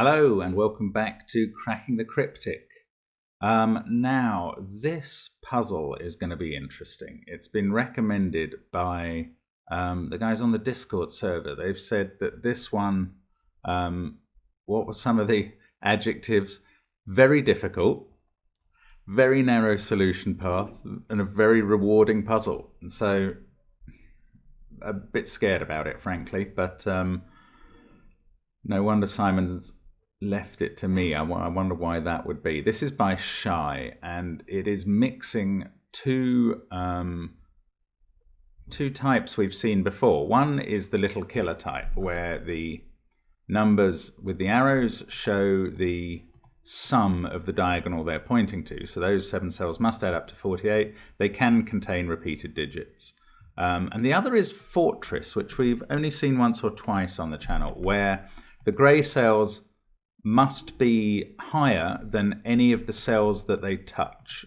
Hello and welcome back to Cracking the Cryptic. Now, this puzzle is going to be interesting. It's been recommended by the guys on the Discord server. They've said that this one, what were some of the adjectives? Very difficult, very narrow solution path, and a very rewarding puzzle. And so, a bit scared about it, frankly, but no wonder Simon's left it to me. I wonder why that would be. This is by Shy, and it is mixing two types we've seen before. One is the little killer type, where the numbers with the arrows show the sum of the diagonal they're pointing to. So those 7 cells must add up to 48. They can contain repeated digits. And the other is Fortress, which we've only seen once or twice on the channel, where the grey cells must be higher than any of the cells that they touch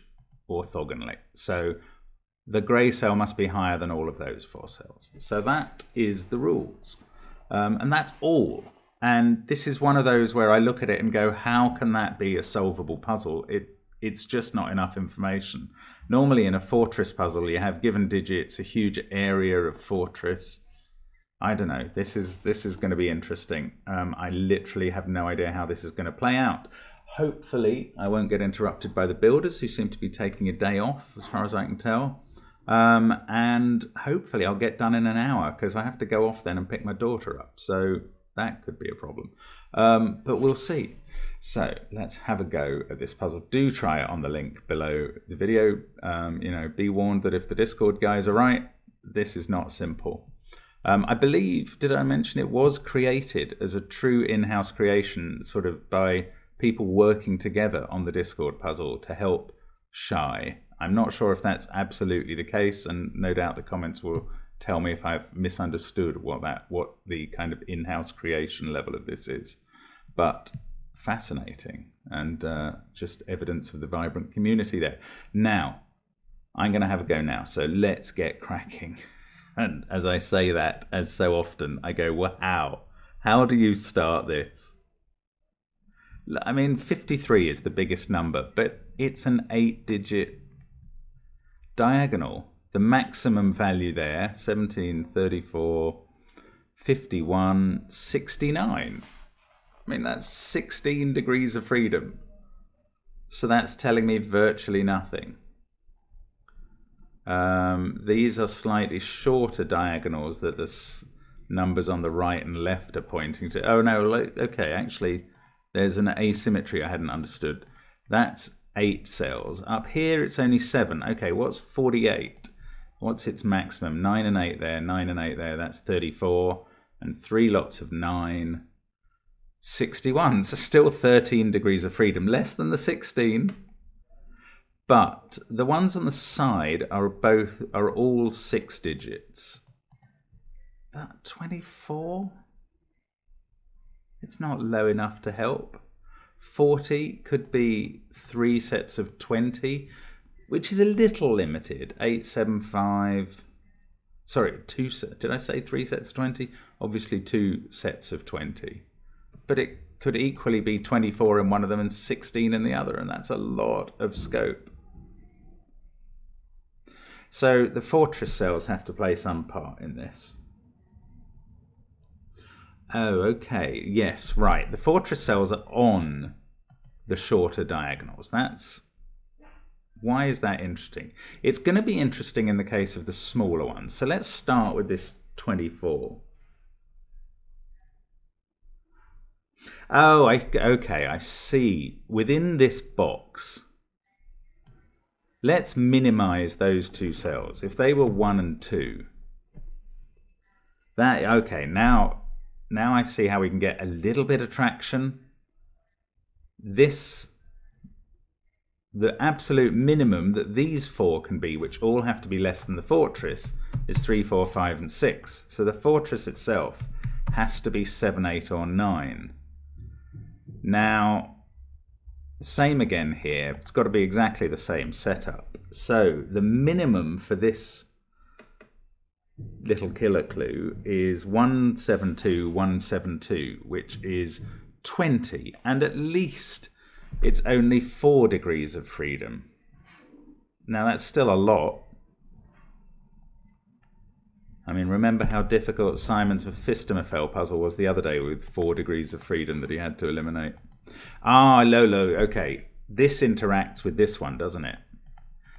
orthogonally. So the grey cell must be higher than all of those 4 cells. So that is the rules. And that's all. And this is one of those where I look at it and go, how can that be a solvable puzzle? It's just not enough information. Normally in a fortress puzzle, you have given digits, a huge area of fortress. I don't know. This is going to be interesting. I literally have no idea how this is going to play out. Hopefully, I won't get interrupted by the builders, who seem to be taking a day off, as far as I can tell. And hopefully, I'll get done in an hour, because I have to go off then and pick my daughter up. So that could be a problem. But we'll see. So let's have a go at this puzzle. Do try it on the link below the video. Be warned that if the Discord guys are right, this is not simple. I believe, did I mention it was created as a true in-house creation, sort of by people working together on the Discord puzzle to help Shy. I'm not sure if that's absolutely the case, and no doubt the comments will tell me if I've misunderstood what the kind of in-house creation level of this is. But fascinating, and just evidence of the vibrant community there. Now, I'm going to have a go now, so let's get cracking. And as I say that, as so often, I go, wow, how do you start this? I mean, 53 is the biggest number, but it's an 8-digit diagonal. The maximum value there, 17, 34, 51, 69. I mean, that's 16 degrees of freedom. So that's telling me virtually nothing. These are slightly shorter diagonals that the numbers on the right and left are pointing to. Oh no, okay, actually there's an asymmetry I hadn't understood. That's 8 cells. Up here it's only 7. Okay, what's 48? What's its maximum? 9 and 8 there, 9 and 8 there, that's 34. And 3 lots of 9, 61. So still 13 degrees of freedom, less than the 16. But the ones on the side are all 6 digits. But 24? It's not low enough to help. 40 could be 3 sets of 20, which is a little limited. 8, 7, 5. Sorry, 2 sets. Did I say 3 sets of 20? Obviously 2 sets of 20. But it could equally be 24 in one of them and 16 in the other, and that's a lot of scope. So the fortress cells have to play some part in this. Oh, okay. Yes, right. The fortress cells are on the shorter diagonals. Why is that interesting? It's going to be interesting in the case of the smaller ones. So let's start with this 24. Oh, okay, I see. Within this box, let's minimize those 2 cells. If they were 1 and 2, okay, now I see how we can get a little bit of traction. The absolute minimum that these 4 can be, which all have to be less than the fortress, is 3, 4, 5, and 6. So the fortress itself has to be 7, 8, or 9. Now, same again here. It's got to be exactly the same setup. So the minimum for this little killer clue is 172, 172, which is 20, and at least it's only 4 degrees of freedom. Now that's still a lot. I mean, remember how difficult Simon's Mephistomphel puzzle was the other day with 4 degrees of freedom that he had to eliminate. Ah, Lolo, okay. This interacts with this one, doesn't it?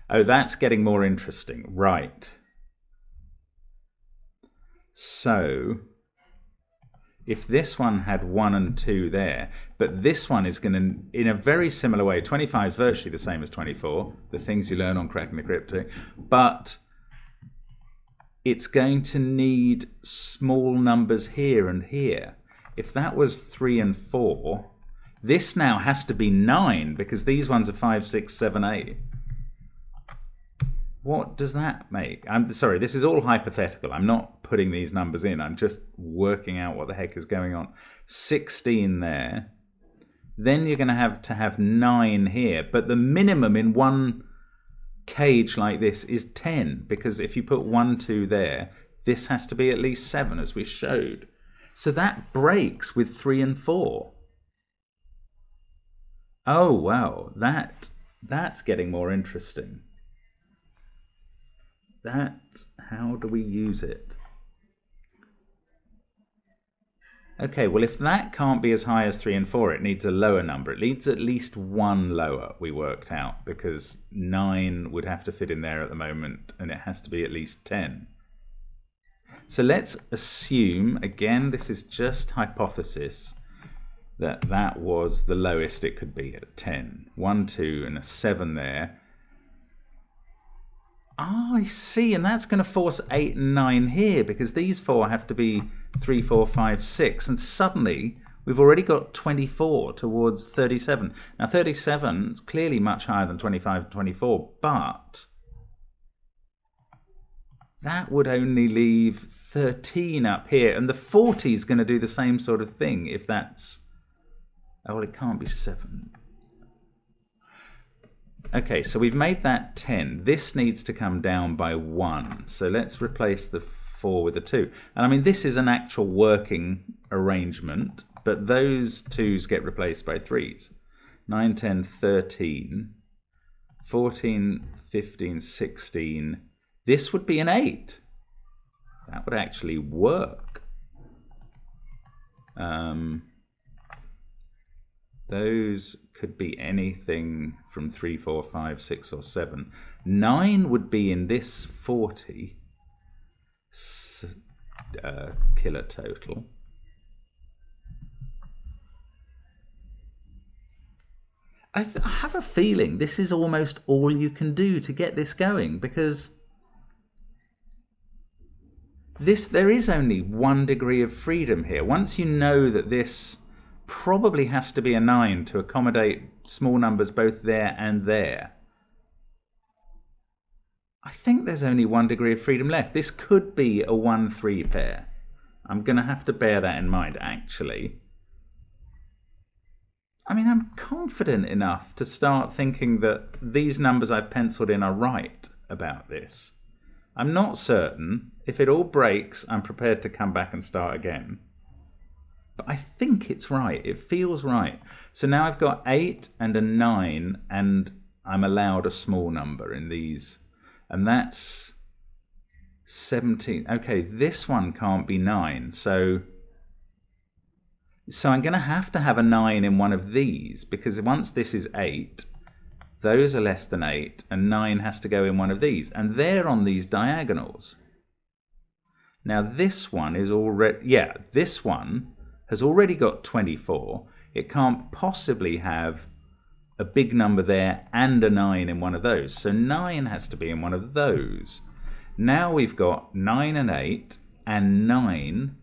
Oh, that's getting more interesting. Right. So, if this one had 1 and 2 there, but this one is going to, in a very similar way, 25 is virtually the same as 24, the things you learn on Cracking the Cryptic, but it's going to need small numbers here and here. If that was 3 and 4, this now has to be 9, because these ones are 5, 6, 7, 8. What does that make? I'm sorry, this is all hypothetical. I'm not putting these numbers in. I'm just working out what the heck is going on. 16 there. Then you're going to have 9 here. But the minimum in one cage like this is 10, because if you put 1, 2 there, this has to be at least 7, as we showed. So that breaks with 3 and 4. Oh, wow. That's getting more interesting. How do we use it? Okay, well, if that can't be as high as 3 and 4, it needs a lower number. It needs at least 1 lower, we worked out, because 9 would have to fit in there at the moment, and it has to be at least 10. So let's assume, again, this is just hypothesis, that was the lowest it could be at 10. 1, 2, and a 7 there. Ah, I see, and that's going to force 8 and 9 here, because these 4 have to be 3, 4, 5, 6, and suddenly we've already got 24 towards 37. Now 37 is clearly much higher than 25 and 24, but that would only leave 13 up here, and the 40 is going to do the same sort of thing if that's... Oh, well, it can't be 7. Okay, so we've made that 10. This needs to come down by 1. So let's replace the 4 with the 2. And I mean, this is an actual working arrangement, but those 2's get replaced by 3's. 9, 10, 13, 14, 15, 16. This would be an 8. That would actually work. Those could be anything from 3, 4, 5, 6, or 7. 9 would be in this 40 killer total. I have a feeling this is almost all you can do to get this going, because there is only 1 degree of freedom here. Once you know that this probably has to be a 9 to accommodate small numbers both there and there, I think there's only 1 degree of freedom left. This could be a 1-3 pair. I'm going to have to bear that in mind, actually. I mean, I'm confident enough to start thinking that these numbers I've penciled in are right about this. I'm not certain. If it all breaks, I'm prepared to come back and start again. But I think it's right. It feels right. So now I've got 8 and a 9, and I'm allowed a small number in these. And that's 17. Okay, this one can't be 9. So I'm going to have a 9 in one of these, because once this is 8, those are less than 8, and 9 has to go in one of these. And they're on these diagonals. Now this one is already... Yeah, this one has already got 24. It can't possibly have a big number there and a 9 in one of those. So 9 has to be in one of those. Now we've got 9 and 8 and 9,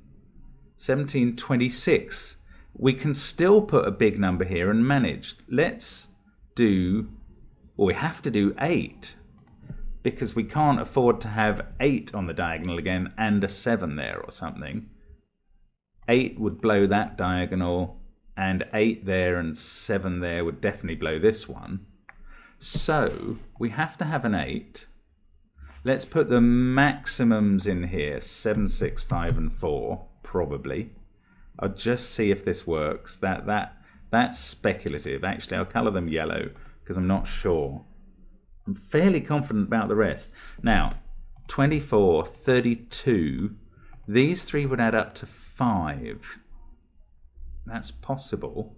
17, 26. We can still put a big number here and manage. Let's do, or we have to do 8, because we can't afford to have 8 on the diagonal again and a 7 there or something. 8 would blow that diagonal, and 8 there and 7 there would definitely blow this one. So we have to have an 8. Let's put the maximums in here, 7, 6, 5, and 4, probably. I'll just see if this works. That's speculative. Actually, I'll colour them yellow because I'm not sure. I'm fairly confident about the rest. Now, 24, 32, these three would add up to 5. That's possible.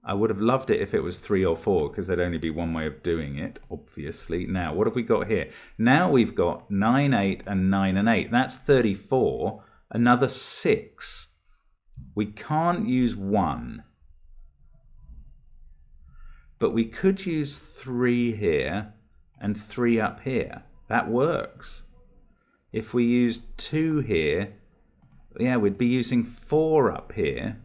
I would have loved it if it was 3 or 4, because there'd only be one way of doing it, obviously. Now, what have we got here? Now we've got 9, 8, and 9 and 8. That's 34. Another 6. We can't use 1. But we could use 3 here and 3 up here. That works. If we use 2 here, yeah, we'd be using 4 up here.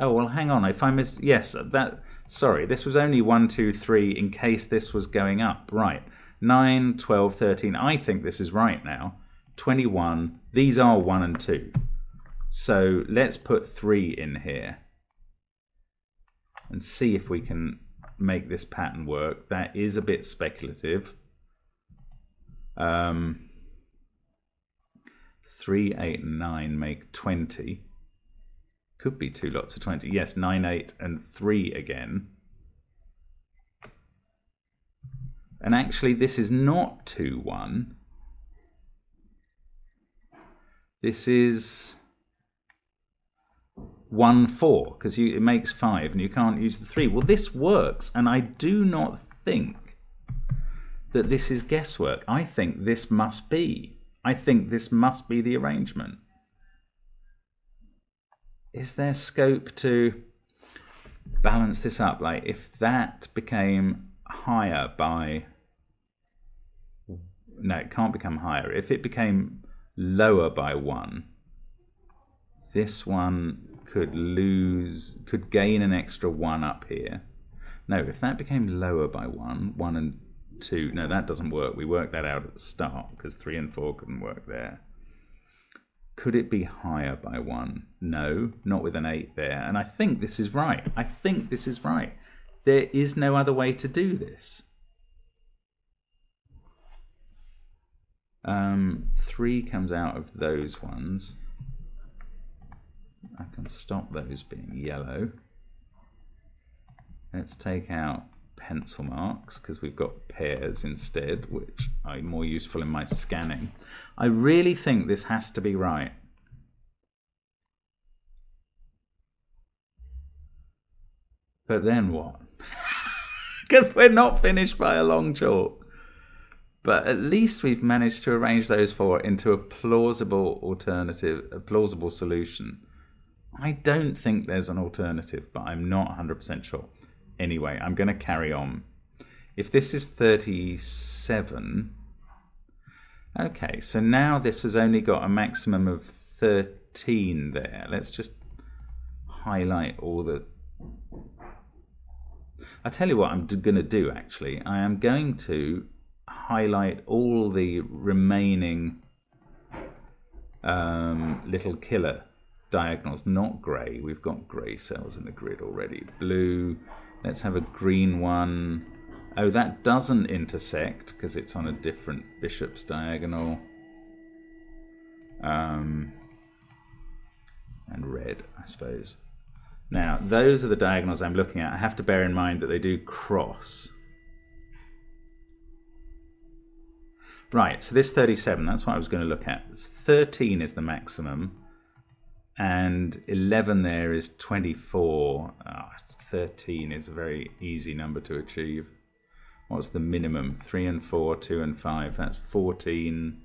Oh, well, hang on. If I miss... Yes, sorry, this was only 1, 2, 3 in case this was going up. Right. 9, 12, 13. I think this is right now. 21. These are 1 and 2. So let's put 3 in here and see if we can make this pattern work. That is a bit speculative. 3, 8, and 9 make 20. Could be 2 lots of 20. Yes, 9, 8, and 3 again. And actually, this is not 2, 1. This is 1, 4, because it makes 5, and you can't use the 3. Well, this works, and I do not think that this is guesswork. I think this must be. I think this must be the arrangement. Is there scope to balance this up? Like, if that became higher by... No, it can't become higher. If it became lower by 1, this one could gain an extra 1 up here. No, if that became lower by 1, 1 and 2, no, that doesn't work. We worked that out at the start because 3 and 4 couldn't work there. Could it be higher by 1? No, not with an 8 there. And I think this is right. I think this is right. There is no other way to do this. 3 comes out of those ones. I can stop those being yellow. Let's take out pencil marks because we've got pairs instead, which are more useful in my scanning. I really think this has to be right. But then what? Because we're not finished by a long chalk. But at least we've managed to arrange those 4 into a plausible alternative, a plausible solution. I don't think there's an alternative, but I'm not 100% sure. Anyway, I'm going to carry on. If this is 37... Okay, so now this has only got a maximum of 13 there. Let's just highlight all the... I'll tell you what I'm going to do, actually. I am going to highlight all the remaining little killer diagonals, not grey. We've got grey cells in the grid already. Blue. Let's have a green one. Oh, that doesn't intersect because it's on a different bishop's diagonal. And red, I suppose. Now, those are the diagonals I'm looking at. I have to bear in mind that they do cross. Right, so this 37, that's what I was going to look at. 13 is the maximum, and 11 there is 24. 13 is a very easy number to achieve. What's the minimum? 3 and 4, 2 and 5, that's 14.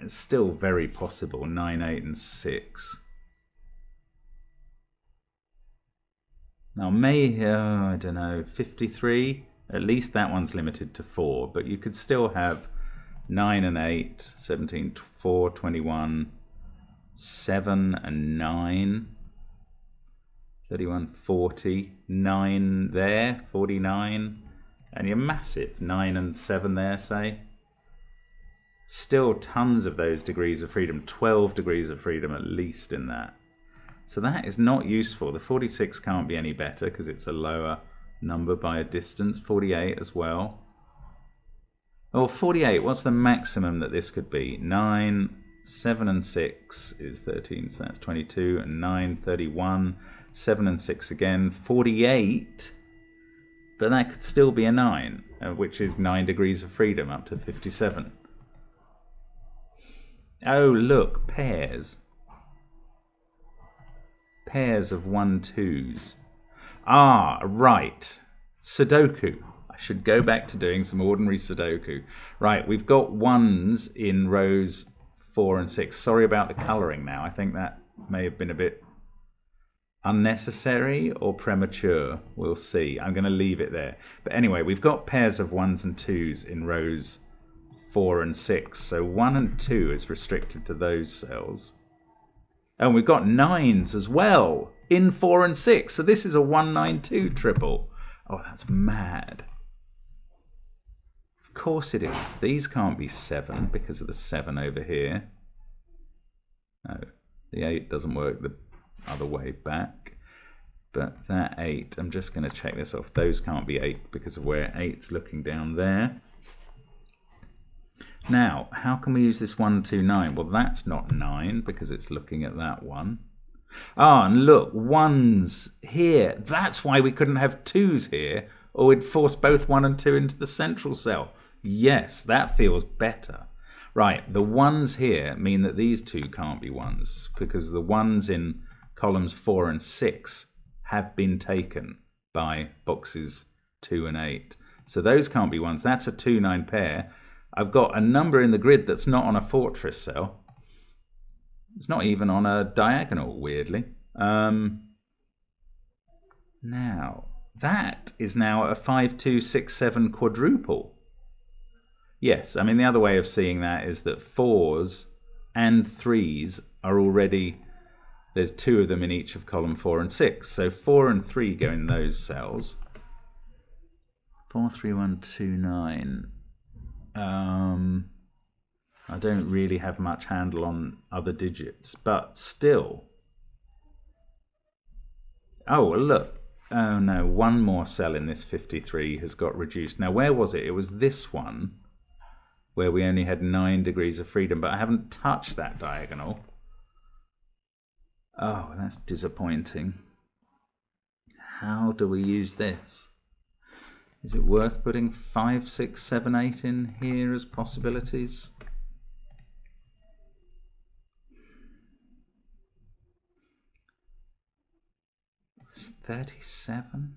It's still very possible. 9, 8 and 6. Now I don't know, 53? At least that one's limited to 4, but you could still have 9 and 8, 17, 4, 21, 7 and 9, 31, 40, 9 there, 49, and you're massive, 9 and 7 there, say. Still tons of those degrees of freedom, 12 degrees of freedom at least in that. So that is not useful. The 46 can't be any better because it's a lower number by a distance. 48 as well. Oh, 48, what's the maximum that this could be? 9, 7 and 6 is 13, so that's 22, and 9, 31, 7 and 6 again, 48, but that could still be a 9, which is 9 degrees of freedom up to 57. Oh, look, pairs. Pairs of 1, 2s. Ah, right. Sudoku. I should go back to doing some ordinary Sudoku. Right, we've got 1s in rows 4 and 6. Sorry about the colouring now. I think that may have been a bit unnecessary or premature. We'll see. I'm going to leave it there. But anyway, we've got pairs of 1s and 2s in rows 4 and 6. So 1 and 2 is restricted to those cells. And we've got 9s as well in 4 and 6. So this is a 192 triple. Oh, that's mad. Of course it is. These can't be 7 because of the 7 over here. No, the 8 doesn't work the other way back. But that 8, I'm just going to check this off. Those can't be 8 because of where 8's looking down there. Now, how can we use this 1, 2, 9? Well, that's not 9 because it's looking at that one. Ah, and look, 1's here. That's why we couldn't have 2's here, or we'd force both 1 and 2 into the central cell. Yes, that feels better. Right, the 1's here mean that these 2 can't be 1's because the 1's in columns 4 and 6 have been taken by boxes 2 and 8. So those can't be 1's. That's a 2, 9 pair. I've got a number in the grid that's not on a fortress cell. It's not even on a diagonal, weirdly. Now, that is now a 5, 2, 6, 7 quadruple. Yes, I mean, the other way of seeing that is that 4's and 3's are already, there's 2 of them in each of column 4 and 6. So 4 and 3 go in those cells. 4, 3, 1, 2, 9. I don't really have much handle on other digits, but still. Oh, well, look. Oh, no, one more cell in this 53 has got reduced. Now, where was it? It was this one, where we only had 9 degrees of freedom, but I haven't touched that diagonal. Oh, that's disappointing. How do we use this? Is it worth putting 5, 6, 7, 8 in here as possibilities? It's 37.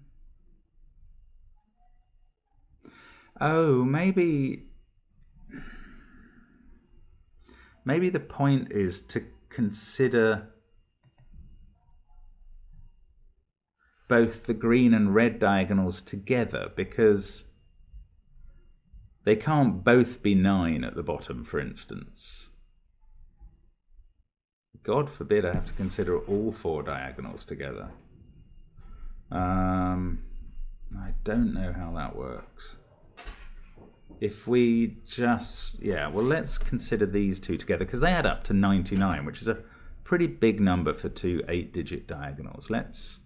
Oh, maybe the point is to consider both the green and red diagonals together, because they can't both be 9 at the bottom, for instance. God forbid I have to consider all 4 diagonals together. I don't know how that works. If we just, yeah, well, let's consider these 2 together, because they add up to 99, which is a pretty big number for 2 8-digit diagonals. Let's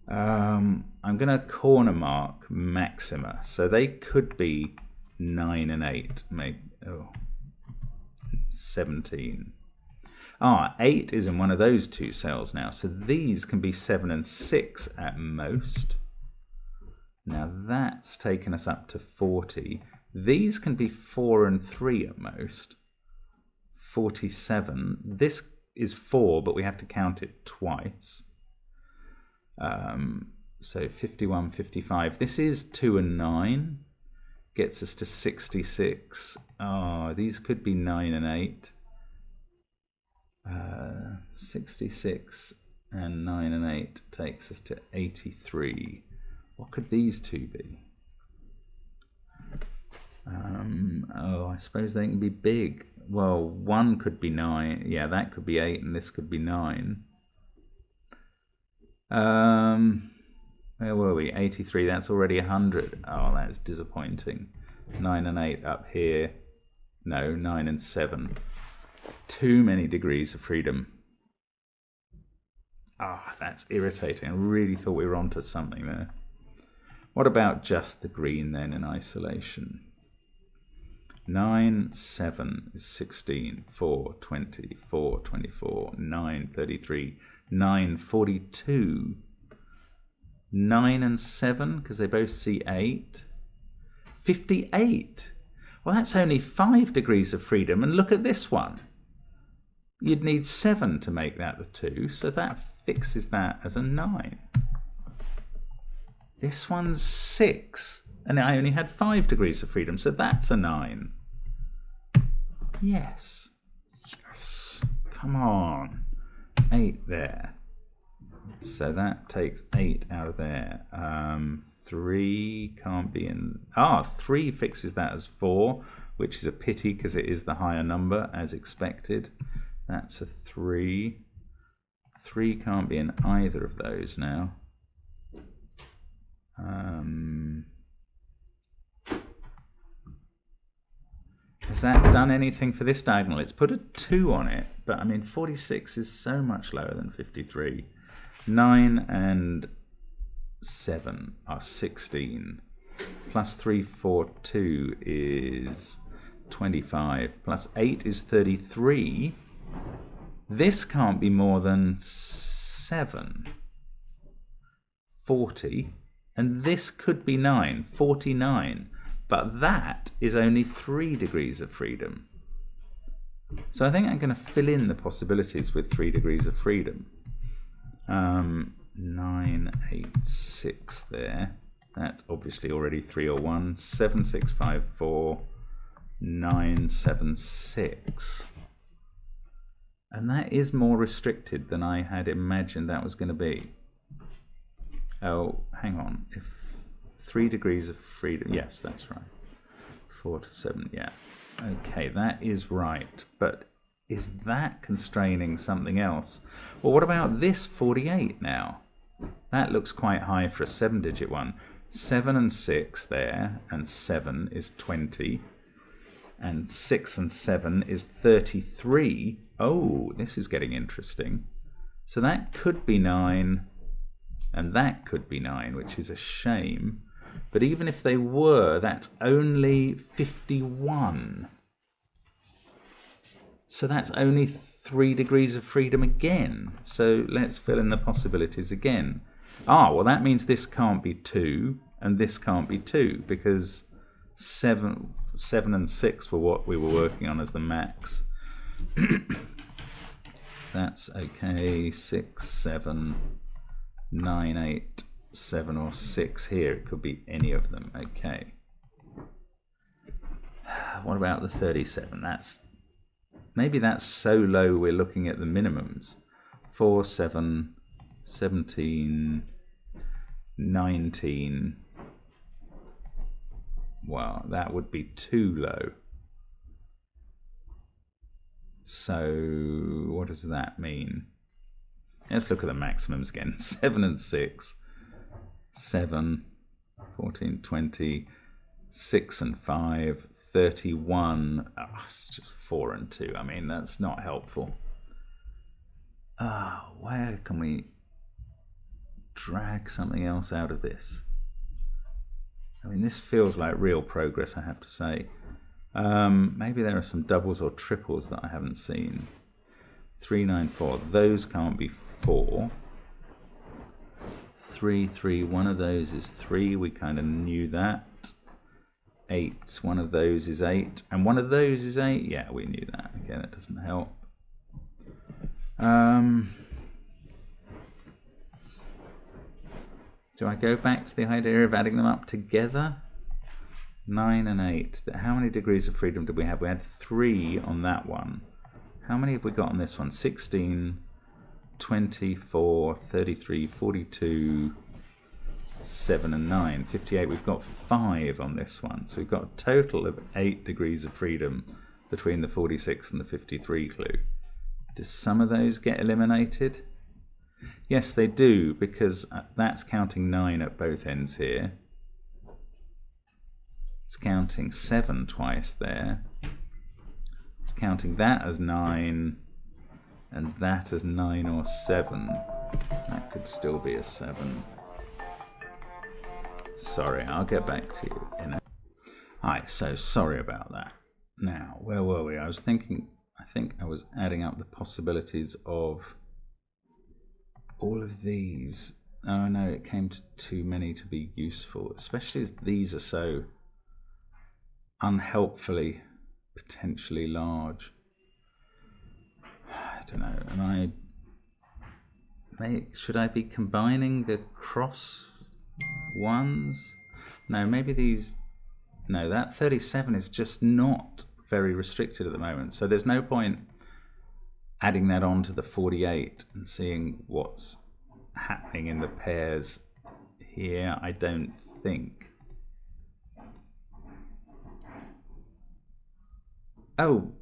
I'm going to corner mark maxima, so they could be 9 and 8, maybe. Oh, 17. Ah, 8 is in one of those 2 cells now, so these can be 7 and 6 at most. Now that's taken us up to 40. These can be 4 and 3 at most. 47. This is 4, but we have to count it twice. So 51, 55. This is 2 and 9. Gets us to 66. Oh, these could be 9 and 8. 66 and 9 and 8 takes us to 83. What could these 2 be? Oh, I suppose they can be big. Well, 1 could be 9. Yeah, that could be 8 and this could be 9. Where were we? 83, that's already 100. Oh, that's disappointing. 9 and 8 up here. No, 9 and 7. Too many degrees of freedom. Ah, that's irritating. I really thought we were onto something there. What about just the green then in isolation? 9, 7 is 16, 4, 20, 4, 24, 9, 33, 9, 42. 9 and 7, because they both see 8. 58. Well, that's only 5 degrees of freedom. And look at this one. You'd need 7 to make that the 2, so that fixes that as a 9. This one's 6, and I only had 5 degrees of freedom, so that's a 9. Yes. Yes. Come on. 8 there. So that takes 8 out of there. 3 can't be in... 3 fixes that as 4, which is a pity because it is the higher number, as expected. That's a 3. 3 can't be in either of those now. Has that done anything for this diagonal? It's put a 2 on it, but I mean 46 is so much lower than 53. 9 and 7 are 16. Plus 3, 4, 2 is 25. Plus 8 is 33. This can't be more than 7. 40. And this could be 9. 49. But that is only 3 degrees of freedom. So I think I'm going to fill in the possibilities with 3 degrees of freedom. 9, 8, 6 there. That's obviously already 3 or 1. 7, 6, 5, 4, 9, 7, 6. And that is more restricted than I had imagined that was going to be. Oh, hang on. If 3 degrees of freedom, yes, that's right. 4 to 7, yeah. Okay, that is right. But is that constraining something else? Well, what about this 48 now? That looks quite high for a 7-digit one. 7 and 6 there, and 7 is 20. And 6 and 7 is 33. Oh, this is getting interesting. So that could be 9, and that could be 9, which is a shame. But even if they were, that's only 51. So that's only 3 degrees of freedom again. So let's fill in the possibilities again. Well, that means this can't be 2, and this can't be 2, because 7 and 6 were what we were working on as the max. That's okay. 6, 7, 9, 8, 7 or 6 here. It could be any of them. Okay. What about the 37? Maybe that's so low we're looking at the minimums. 4, 7, 17, 19. Well, that would be too low. So what does that mean? Let's look at the maximums again. 7 and 6. 7, 14, 20, 6 and 5, 31. It's just 4 and 2. I mean, that's not helpful. Where can we drag something else out of this? I mean, this feels like real progress, I have to say. Maybe there are some doubles or triples that I haven't seen. 3, 9, 4. Those can't be 4. 3, 3. One of those is 3. We kind of knew that. 8. One of those is 8. And one of those is 8. Yeah, we knew that. Again, it doesn't help. Do I go back to the idea of adding them up together? 9 and 8. How many degrees of freedom did we have? We had 3 on that one. How many have we got on this one? 16, 24, 33, 42, 7 and 9. 58. We've got 5 on this one. So we've got a total of 8 degrees of freedom between the 46 and the 53 clue. Do some of those get eliminated? Yes, they do, because that's counting 9 at both ends here. It's counting 7 twice there. It's counting that as 9 and that as 9 or 7. That could still be a 7. Sorry, I'll get back to you in a... Alright, so sorry about that. Now, where were we? I was thinking, I think I was adding up the possibilities of all of these. Oh no, it came to too many to be useful, especially as these are so unhelpfully potentially large. I don't know, should I be combining the cross ones? No, maybe these, no, that 37 is just not very restricted at the moment, so there's no point adding that on to the 48 and seeing what's happening in the pairs here, I don't think. Oh,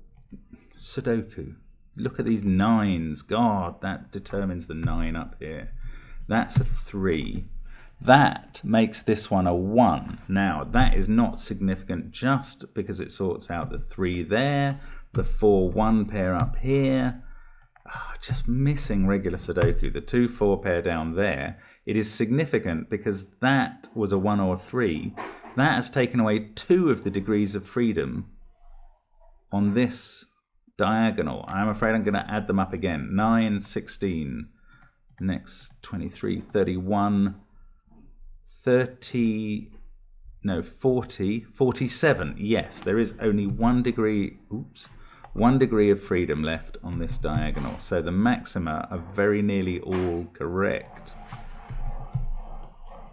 Sudoku. Look at these 9s. God, that determines the 9 up here. That's a 3. That makes this one a 1. Now, that is not significant just because it sorts out the 3 there, the 4-1 pair up here. Just missing regular Sudoku. The 2-4 pair down there. It is significant because that was a 1 or 3. That has taken away 2 of the degrees of freedom on this diagonal. I'm afraid I'm going to add them up again. 9, 16, next 23, 31, 30, no, 40, 47. Yes, there is only 1 degree, oops, 1 degree of freedom left on this diagonal. So the maxima are very nearly all correct.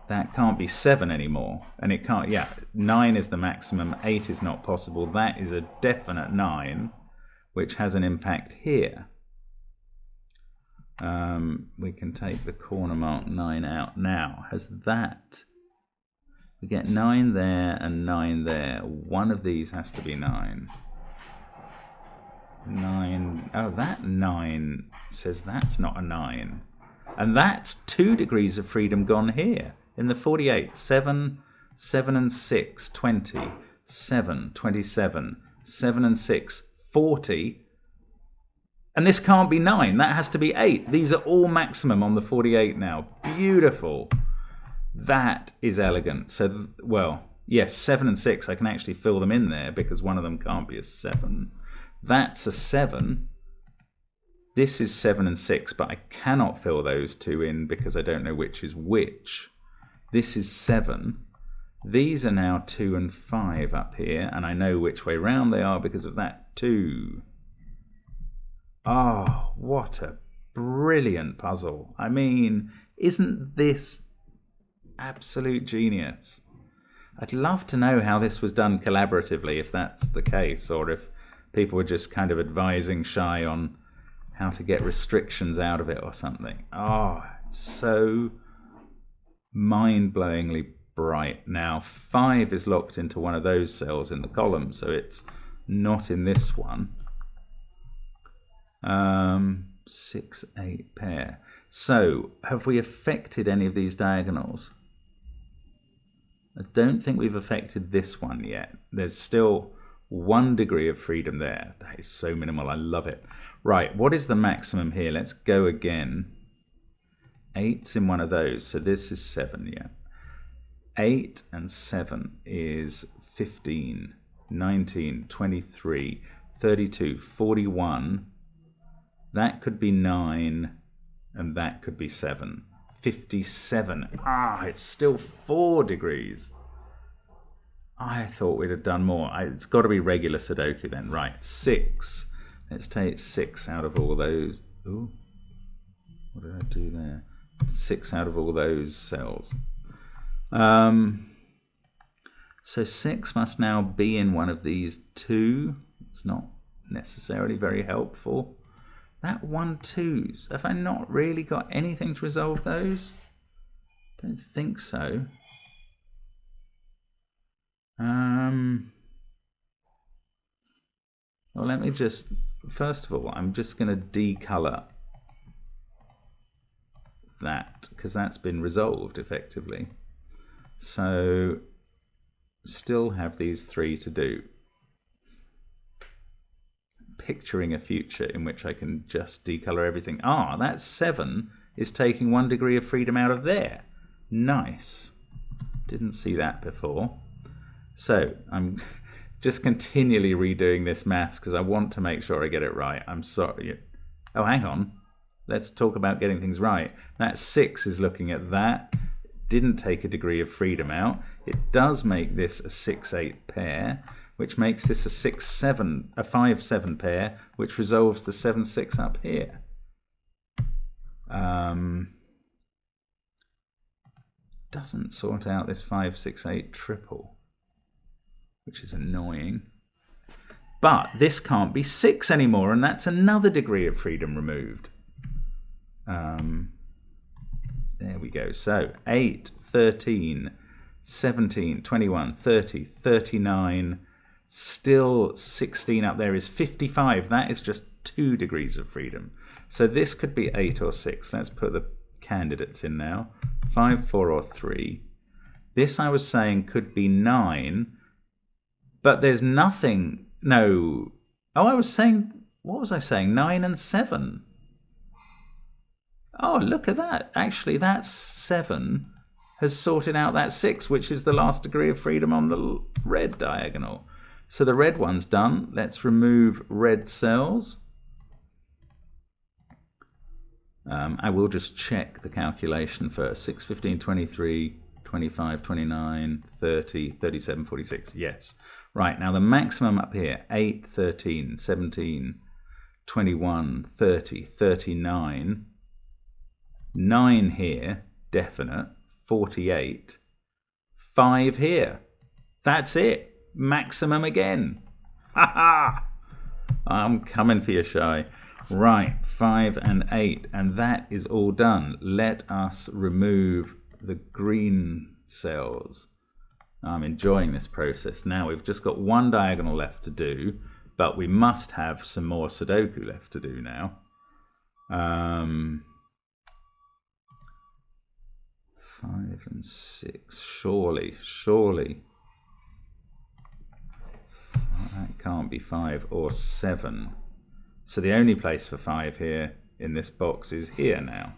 That can't be 7 anymore, and it can't, yeah, 9 is the maximum, 8 is not possible. That is a definite 9, which has an impact here. We can take the corner mark 9 out now. Has that, we get 9 there and 9 there. One of these has to be 9. 9, oh, that 9 says that's not a 9. And that's 2 degrees of freedom gone here. In the 48, 7, 7 and 6, 20, 7, 27, 7 and 6, 40. And this can't be 9, that has to be 8. These are all maximum on the 48 now. Beautiful. That is elegant. So, well, yes, 7 and 6, I can actually fill them in there because one of them can't be a 7. That's a 7. This is 7 and 6, but I cannot fill those 2 in because I don't know which is which. This is 7. These are now 2 and 5 up here, and I know which way round they are because of that 2. Oh, what a brilliant puzzle. I mean, isn't this absolute genius? I'd love to know how this was done collaboratively, if that's the case, or if people were just kind of advising Shy on how to get restrictions out of it or something. Oh, it's so mind-blowingly bright. Now 5 is locked into one of those cells in the column, so it's not in this one. 6, 8 pair. So have we affected any of these diagonals? I don't think we've affected this one yet. There's still 1 degree of freedom there. That is so minimal, I love it. Right, what is the maximum here? Let's go again. 8's in one of those, so this is 7, yeah. 8 and 7 is 15, 19, 23, 32, 41. That could be 9, and that could be 7. 57. Ah, it's still 4 degrees. I thought we'd have done more. It's got to be regular Sudoku then. Right, 6. Let's take 6 out of all those. Ooh, what did I do there? 6 out of all those cells. So 6 must now be in one of these 2. It's not necessarily very helpful. That 1, 2's, have I not really got anything to resolve those? Don't think so. Well, let me just, first of all, I'm just going to decolor that because that's been resolved effectively. So still have these 3 to do. Picturing a future in which I can just decolor everything. Ah, that 7 is taking 1 degree of freedom out of there. Nice. Didn't see that before. So I'm just continually redoing this maths because I want to make sure I get it right. I'm sorry. Oh, hang on. Let's talk about getting things right. That 6 is looking at that. Didn't take a degree of freedom out. It does make this a 6-8 pair, which makes this a 6-7, a 5-7 pair, which resolves the 7-6 up here. Doesn't sort out this 5-6-8 triple, which is annoying. But this can't be 6 anymore, and that's another degree of freedom removed. There we go. So 8, 13, 17, 21, 30, 39, still 16 up there is 55. That is just 2 degrees of freedom. So this could be 8 or 6. Let's put the candidates in now. 5, 4 or 3. This I was saying could be 9, but there's nothing. No. Oh, I was saying, what was I saying? 9 and 7. Oh, look at that. Actually, that 7 has sorted out that 6, which is the last degree of freedom on the red diagonal. So the red one's done. Let's remove red cells. I will just check the calculation first. 6, 15, 23, 25, 29, 30, 37, 46. Yes. Right, now the maximum up here, 8, 13, 17, 21, 30, 39, 9 here, definite, 48, 5 here. That's it. Maximum again. Ha ha! I'm coming for you, Shy. Right, 5 and 8, and that is all done. Let us remove the green cells. I'm enjoying this process. Now we've just got 1 diagonal left to do, but we must have some more Sudoku left to do now. 5 and 6, surely. That can't be 5 or 7. So the only place for 5 here in this box is here now.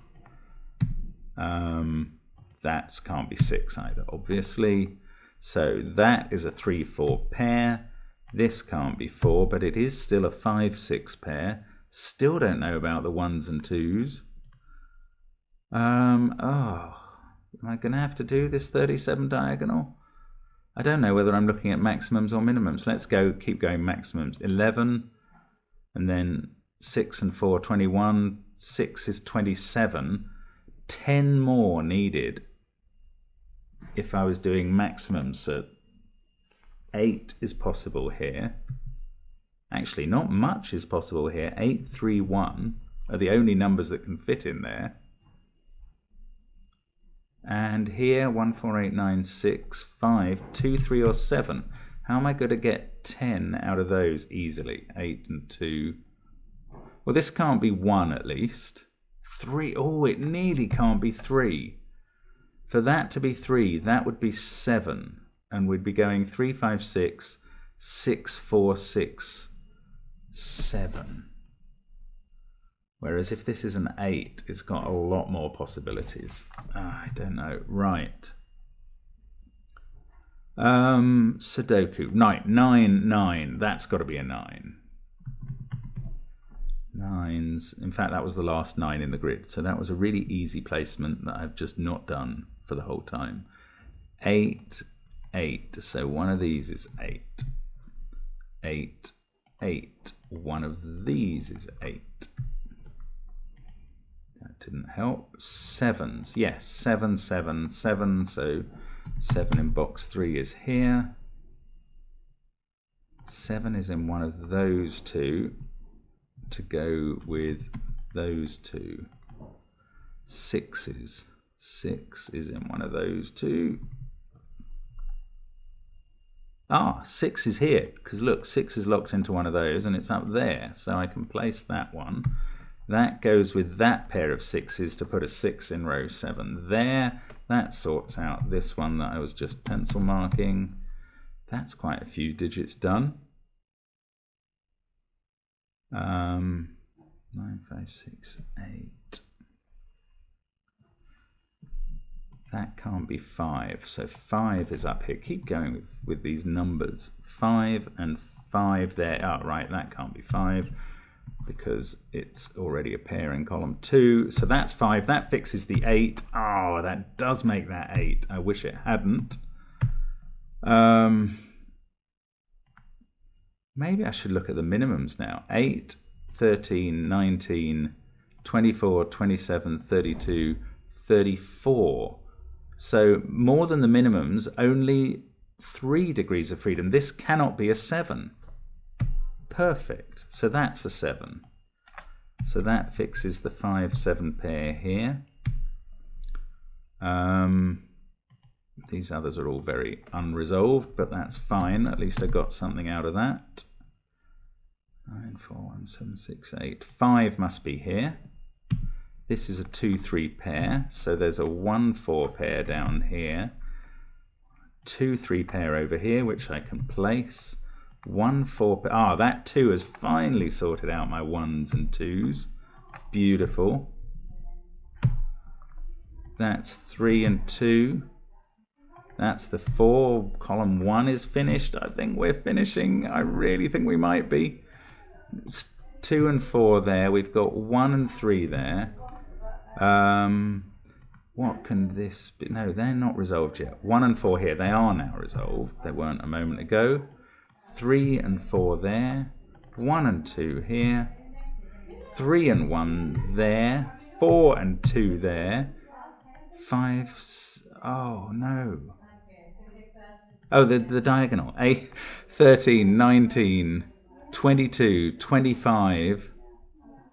That can't be 6 either, obviously. So that is a 3-4 pair. This can't be 4, but it is still a 5-6 pair. Still don't know about the 1s and 2s. Am I going to have to do this 37 diagonal? I don't know whether I'm looking at maximums or minimums. Let's keep going maximums. 11, and then 6 and 4, 21. 6 is 27. 10 more needed if I was doing maximums. So 8 is possible here. Actually, not much is possible here. 8, 3, 1 are the only numbers that can fit in there. And here, 1, 4, 8, 9, 6, 5, 2, 3, or 7. How am I going to get 10 out of those easily? 8 and 2. Well, this can't be 1 at least. 3. Oh, it nearly can't be 3. For that to be 3, that would be 7. And we'd be going 3, 5, 6, 6, 4, 6, 7. Whereas if this is an 8, it's got a lot more possibilities. I don't know. Right. Sudoku. 9, 9. That's got to be a 9. 9s. In fact, that was the last 9 in the grid. So that was a really easy placement that I've just not done for the whole time. 8, 8. So one of these is 8. 8, 8. One of these is 8. That didn't help. 7s. Yes, 7, 7, 7. So 7 in box 3 is here. 7 is in one of those two to go with those two. 6 is in one of those two. 6 is here, because look, 6 is locked into one of those and it's up there, so I can place that one. That goes with that pair of 6s to put a 6 in row 7 there. That sorts out this one that I was just pencil marking. That's quite a few digits done. 9, 5, 6, 8. That can't be 5. So 5 is up here. Keep going with these numbers. 5 and 5 there. Oh, right, that can't be 5 because it's already a pair in column 2. So that's 5. That fixes the 8. Oh, that does make that 8. I wish it hadn't. Maybe I should look at the minimums now. 8, 13, 19, 24, 27, 32, 34. So more than the minimums, only 3 degrees of freedom. This cannot be a 7. Perfect. So that's a 7. So that fixes the 5-7 pair here. These others are all very unresolved, but that's fine. At least I got something out of that. 9, 4, 1, 7, 6, 8. 5 must be here. This is a 2-3 pair, so there's a 1-4 pair down here. 2-3 pair over here, which I can place. 1-4 pair. Ah, that 2 has finally sorted out my 1s and 2s. Beautiful. That's 3 and 2. That's the 4. Column 1 is finished. I think we're finishing. I really think we might be. It's 2 and 4 there. We've got 1 and 3 there. What can this be? No, they're not resolved yet. 1 and 4 here. They are now resolved. They weren't a moment ago. 3 and 4 there. 1 and 2 here. 3 and 1 there. 4 and 2 there. 5. Oh, no. Oh, the diagonal. 8, 13, 19, 22, 25.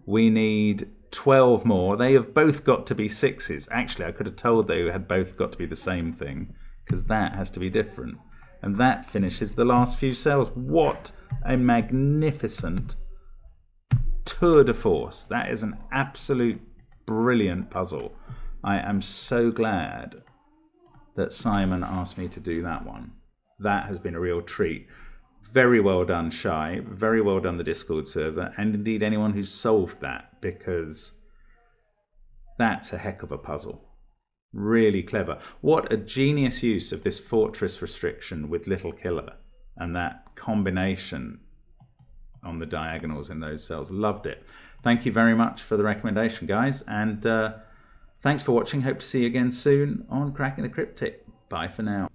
We need 12 more. They have both got to be 6s. Actually, I could have told they had both got to be the same thing, because that has to be different. And that finishes the last few cells. What a magnificent tour de force. That is an absolute brilliant puzzle. I am so glad that Simon asked me to do that one. That has been a real treat. Very well done, Shai. Very well done, the Discord server, and indeed anyone who's solved that, because that's a heck of a puzzle. Really clever. What a genius use of this fortress restriction with Little Killer and that combination on the diagonals in those cells. Loved it. Thank you very much for the recommendation, guys, and thanks for watching. Hope to see you again soon on Cracking the Cryptic. Bye for now.